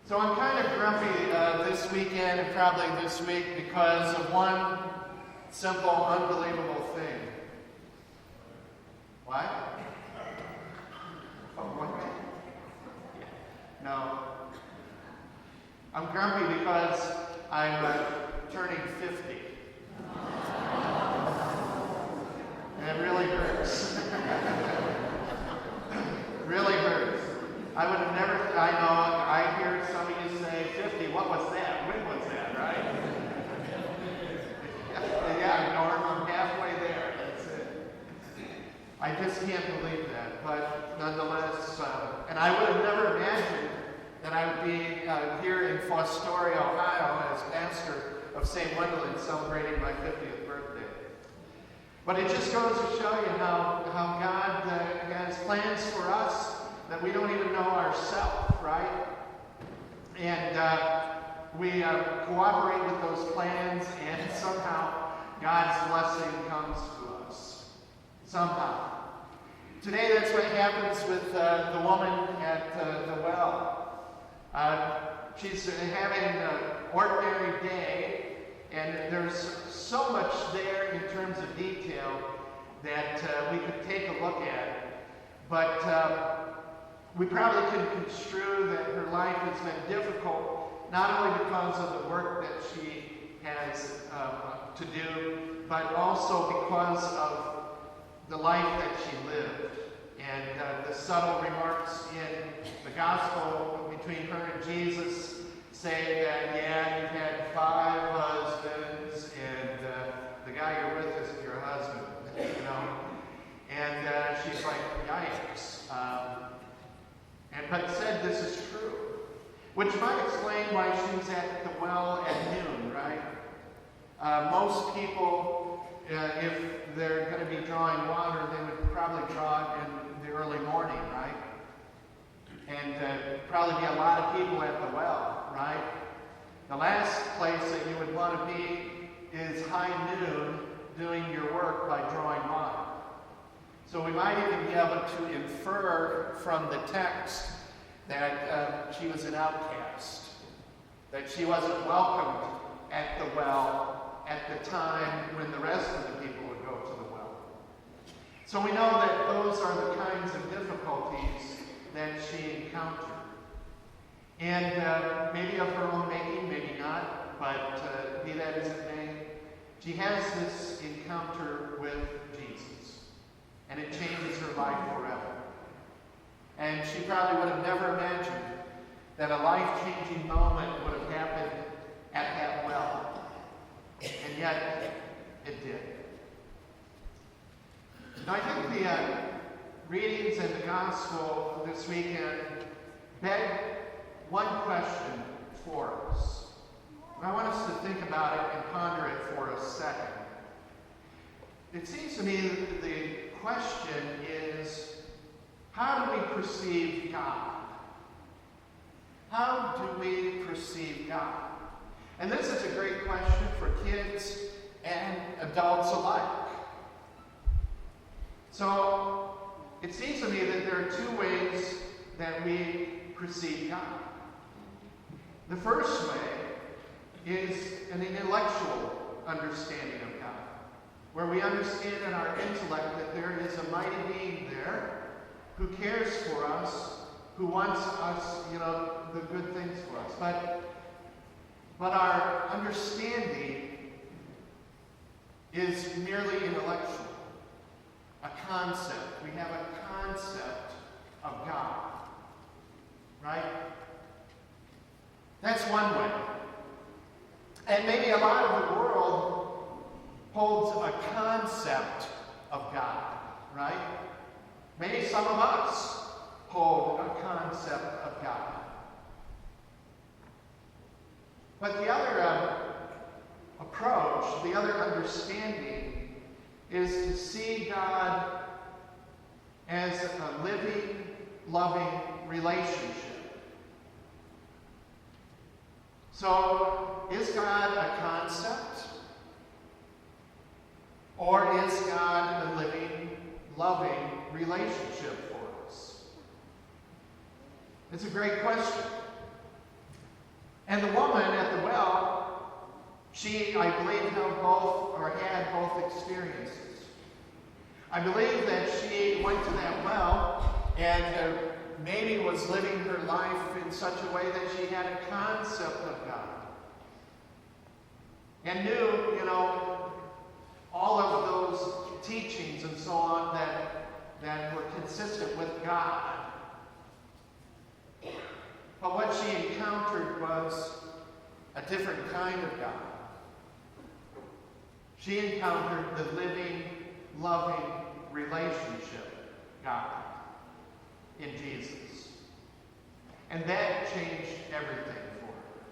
So I'm kind of grumpy this weekend and probably this week because of one simple, unbelievable thing. What? Oh, what? No. I'm grumpy because I'm turning 50. And it really hurts. Really hurts. I would have never, I know, I hear some of you say 50, what was that? When was that, right? Yeah, Norm, I'm halfway there, that's it. I just can't believe that, but nonetheless, and I would have never imagined that I would be here in Fostoria, Ohio, as pastor of St. Wendelin, celebrating my 50th birthday. But it just goes to show you how God has plans for us that we don't even know ourselves, right? And we cooperate with those plans, and somehow God's blessing comes to us. Somehow. Today, that's what happens with the woman at the well. She's having an ordinary day, and there's so much there in terms of detail that we could take a look at. But we probably could construe that her life has been difficult, not only because of the work that she has to do, but also because of the life that she lived. And the subtle remarks in the gospel between her and Jesus say that, yeah, you've had 5 husbands, and the guy you're with isn't your husband, you know. And she's like, yikes. But said this is true, which might explain why she was at the well at noon, right? Most people, if they're going to be drawing water, they would probably draw it in the early morning, right? And probably be a lot of people at the well, right? The last place that you would want to be is high noon doing your work by drawing water. So we might even be able to infer from the text that she was an outcast, that she wasn't welcomed at the well at the time when the rest of the people would go to the well. So we know that those are the kinds of difficulties that she encountered. And maybe of her own making, maybe not, but be that as it may, she has this encounter with Jesus. And it changes her life forever. And she probably would have never imagined that a life-changing moment would have happened at that well. And yet, it did. Now, I think the readings in the gospel this weekend beg one question for us. And I want us to think about it and ponder it for a second. It seems to me that the question is, how do we perceive God? How do we perceive God? And this is a great question for kids and adults alike. So, it seems to me that there are 2 ways that we perceive God. The first way is an intellectual understanding of God, where we understand in our intellect that there is a mighty being there who cares for us, who wants us, the good things for us. But our understanding is merely intellectual, a concept. We have a concept of God, right? That's one way. And maybe a lot of the world holds a concept of God, right? Maybe some of us hold a concept of God. But the other approach, the other understanding, is to see God as a living, loving relationship. So, is God a concept? Or is God a living, loving relationship for us? It's a great question. She, I believe, had both experiences. I believe that she went to that well and maybe was living her life in such a way that she had a concept of God. And knew, all of those teachings and so on that were consistent with God. But what she encountered was a different kind of God. She encountered the living, loving relationship God in Jesus. And that changed everything for her,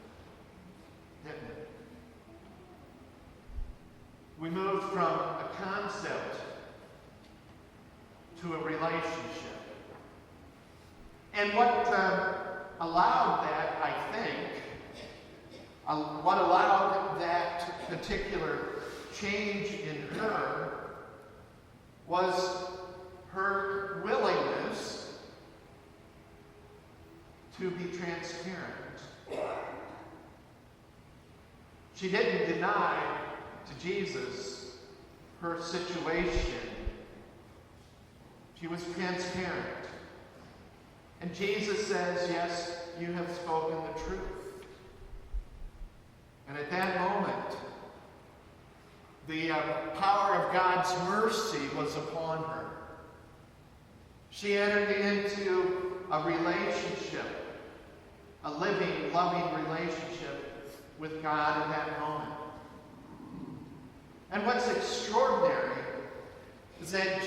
didn't it? We moved from a concept to a relationship. And what allowed that, I think, what allowed that particular change in her was her willingness to be transparent. She didn't deny to Jesus her situation. She was transparent. And Jesus says, yes, you have spoken the truth. And at that moment, the power of God's mercy was upon her. She entered into a relationship, a living, loving relationship with God in that moment. And what's extraordinary is that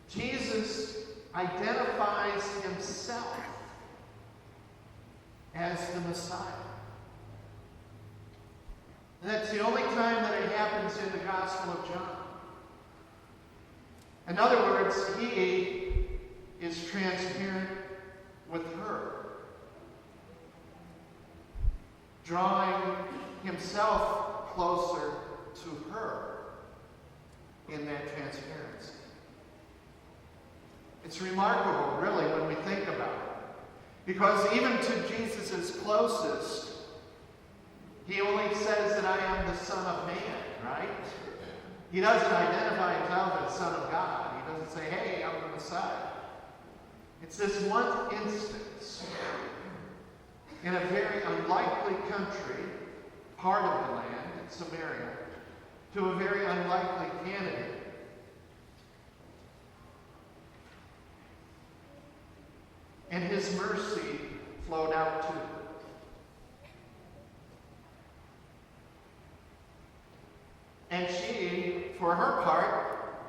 Jesus identifies himself as the Messiah. And that's the only time that it happens in the Gospel of John. In other words, he is transparent with her, drawing himself closer to her in that transparency. It's remarkable, really, when we think about it. Because even to Jesus' closest, he only says that I am the Son of Man, right? He doesn't identify himself as Son of God. He doesn't say, hey, I'm the Messiah. It's this one instance in a very unlikely country, part of the land, in Samaria, to a very unlikely candidate. And his mercy flowed out to her. And she, for her part,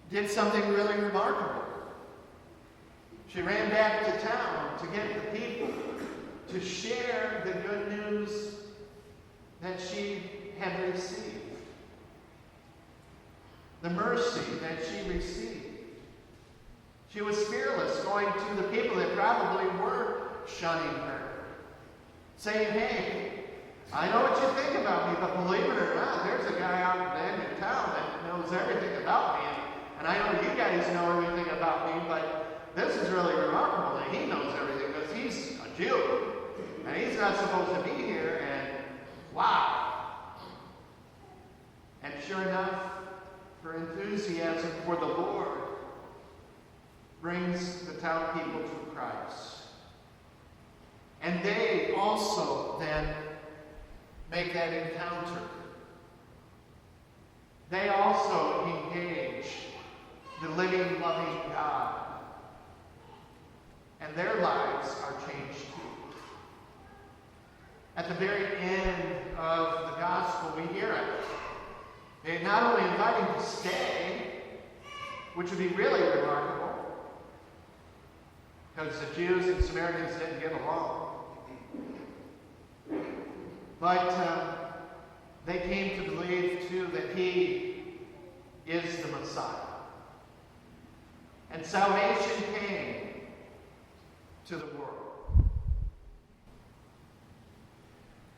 did something really remarkable. She ran back to town to get the people to share the good news that she had received. The mercy that she received. She was fearless, going to the people that probably were shunning her, saying, hey, I know what you think about me, but believe it or not, there's a guy out in town that knows everything about me. And I know you guys know everything about me, but this is really remarkable that he knows everything because he's a Jew. And he's not supposed to be here, and wow. And sure enough, her enthusiasm for the Lord brings the town people to Christ. And they also then make that encounter. They also engage the living, loving God. And their lives are changed too. At the very end of the gospel, we hear it. They not only invite him to stay, which would be really remarkable, because the Jews and Samaritans didn't get along. But they came to believe, too, that he is the Messiah. And salvation came to the world.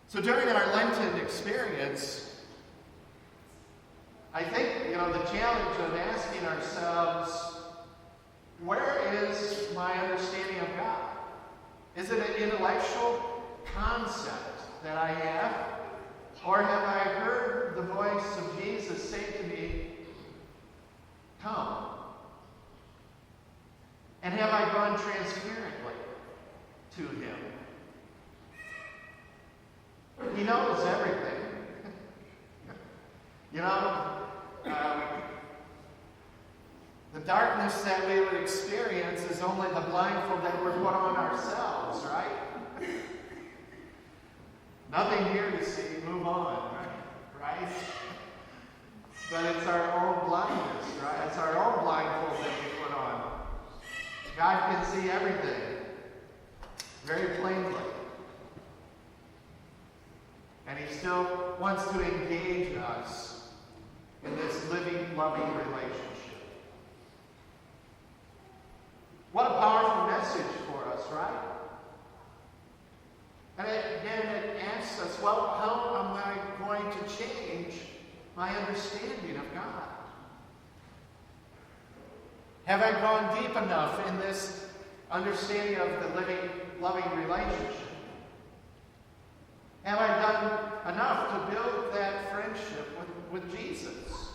So during our Lenten experience, I think, the challenge of asking ourselves, where is my understanding of God? Is it an intellectual concept that I have? Or have I heard the voice of Jesus say to me, come? And have I gone transparently to him? He knows everything. The darkness that we would experience is only the blindfold that we're put on ourselves, right? Nothing here to see, move on, right? But it's our own blindness, right? It's our own blindfold that we put on. God can see everything very plainly. And he still wants to engage us in this living, loving relationship. What a powerful message for us, right? And it asks us, well, how am I going to change my understanding of God? Have I gone deep enough in this understanding of the living, loving relationship? Have I done enough to build that friendship with Jesus?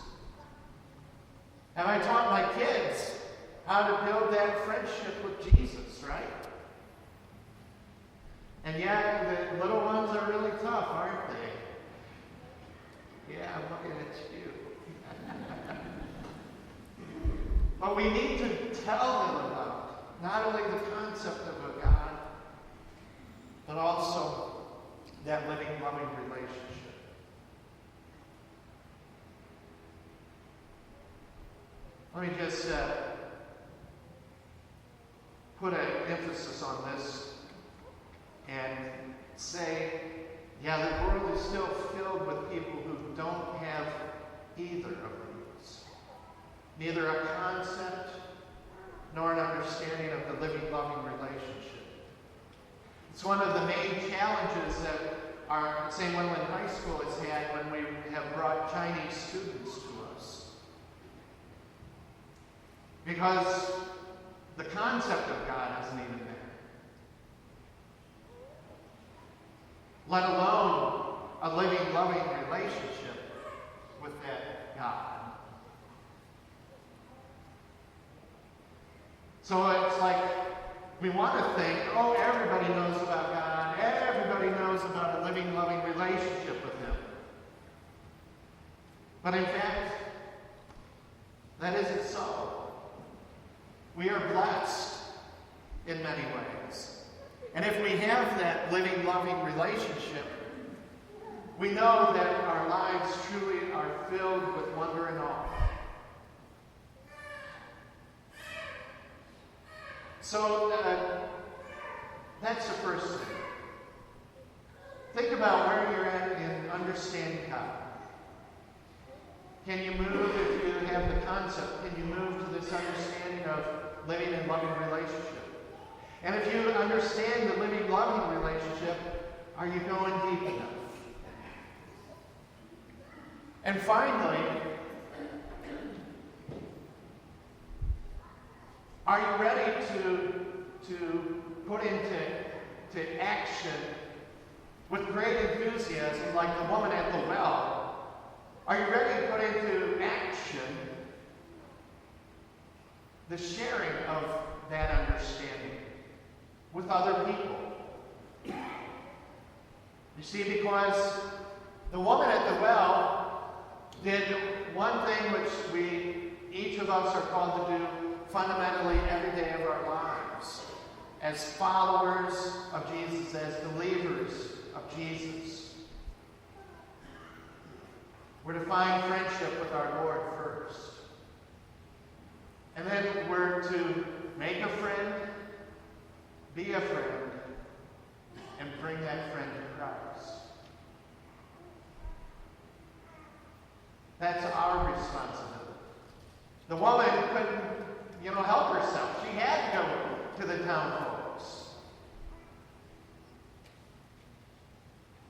Have I taught my kids how to build that friendship with Jesus, right? And yeah, the little ones are really tough, aren't they? Yeah, I'm looking at you. But we need to tell them about not only the concept of a God, but also that living, loving relationship. Let me just put an emphasis on this and say, yeah, the world is still filled with people who don't have either of these. Neither a concept nor an understanding of the living, loving relationship. It's one of the main challenges that our St. Wendelin High School has had when we have brought Chinese students to us. Because the concept of God isn't even there. Let alone a living, loving relationship with that God. So it's like we want to think, oh, everybody knows about God. Everybody knows about a living, loving relationship with him. But in fact, that isn't so. We are blessed in many ways. And if we have that living, loving relationship, we know that our lives truly are filled with wonder and awe. So that's the first thing. Think about where you're at in understanding God. Can you move, if you have the concept, can you move to this understanding of living and loving relationship? And if you understand the living, loving relationship, are you going deep enough? And finally, are you ready to put into action with great enthusiasm, like the woman at the well? Are you ready to put into action the sharing of that understanding with other people? You see, because the woman at the well did one thing which each of us are called to do fundamentally every day of our lives as followers of Jesus, as believers of Jesus. We're to find friendship with our Lord first. And then we're to make a friend, be a friend, and bring that friend to Christ. That's our responsibility. The woman couldn't, help herself. She had to go to the town folks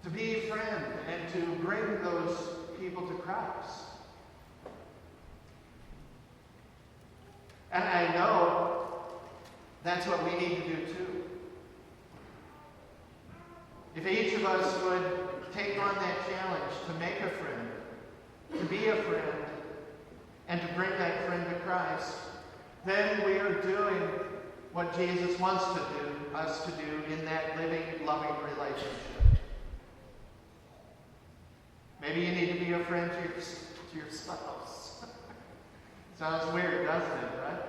to be a friend and to bring those people to Christ. And I know that's what we need to do too. If each of us would take on that challenge to make a friend, to be a friend, and to bring that friend to Christ, then we are doing what Jesus wants us to do in that living, loving relationship. Maybe you need to be a friend to your spouse. Sounds weird, doesn't it, right?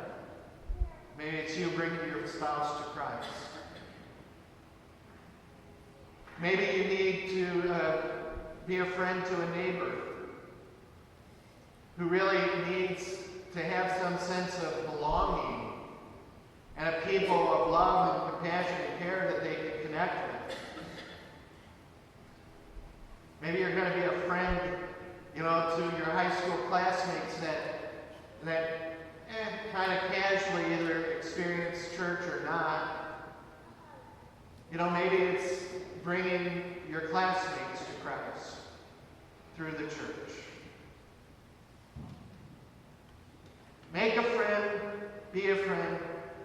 Maybe it's you bringing your spouse to Christ. Maybe you need to be a friend to a neighbor who really needs to have some sense of belonging and a people of love and compassion and care that they can connect with. Maybe you're going to be a friend, to your high school classmates that kind of casually either experience church or not. Maybe it's bringing your classmates to Christ through the church. Make a friend, be a friend,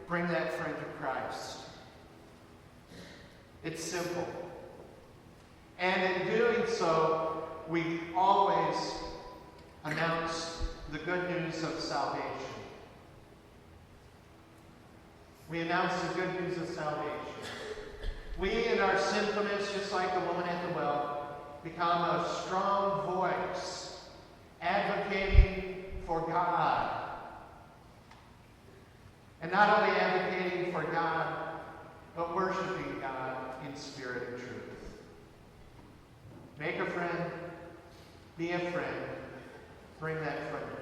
bring that friend to Christ. It's simple. And in doing so, we always announce the good news of salvation. We announce the good news of salvation. We, in our sinfulness, just like the woman at the well, become a strong voice advocating for God. And not only advocating for God, but worshiping God in spirit and truth. Make a friend, be a friend, bring that friend